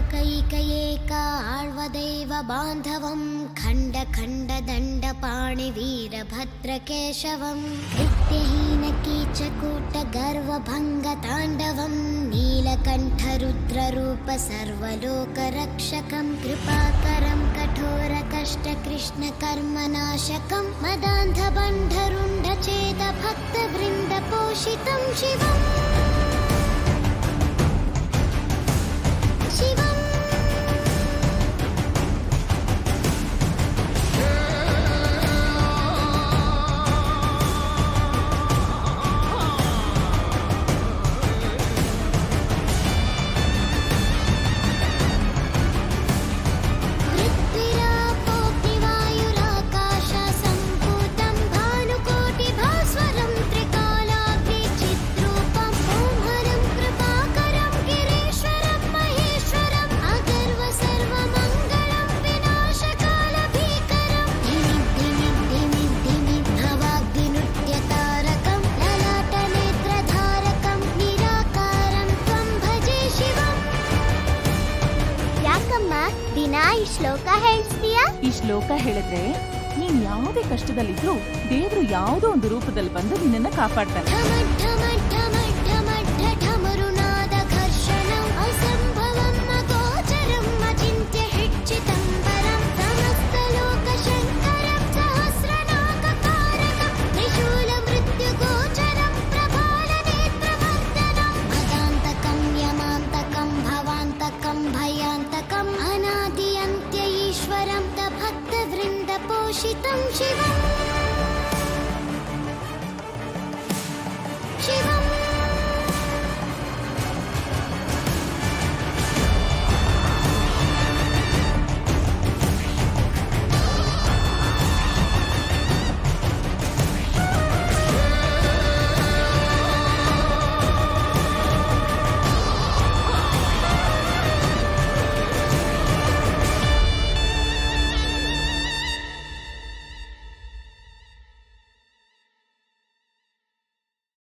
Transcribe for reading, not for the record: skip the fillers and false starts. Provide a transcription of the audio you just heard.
ಲೋಕೈಕ ಆಳ್ವದೈವ ಬಾಂಧವಂ ಖಂಡ ಖಂಡ ದಂಡ ಪಾಣಿ ವೀರಭದ್ರ ಕೇಶವಂ ಕೃತ್ಯಹೀನ ಕೀಚಕೂಟ ಗರ್ವಭಂಗ ತಾಂಡವಂ ನೀಲಕಂಠ ರುದ್ರರೂಪ ಸರ್ವಲೋಕ ರಕ್ಷಕಂ ಕೃಪಾಕರಂ ಕಠೋರ ಕಷ್ಟ ಕೃಷ್ಣ ಕರ್ಮನಾಶಕಂ ಮದಾಂಧ ಬಂಧರುಂಡ ಛೇದ ಭಕ್ತ ವೃಂದ ಪೋಷಿತಂ ಶಿವಂ ಶಿವಂ ಶ್ಲೋಕ ಹೇಳ್ತೀಯಾ? ಈ ಶ್ಲೋಕ ಹೇಳಿದ್ರೆ ನೀನ್ ಯಾವುದೇ ಕಷ್ಟದಲ್ಲಿದ್ರು ದೇವ್ರು ಯಾವುದೋ ಒಂದು ರೂಪದಲ್ಲಿ ಬಂದು ನಿನ್ನನ್ನ ಕಾಪಾಡ್ತಾನೆ. पोषितं शिवम्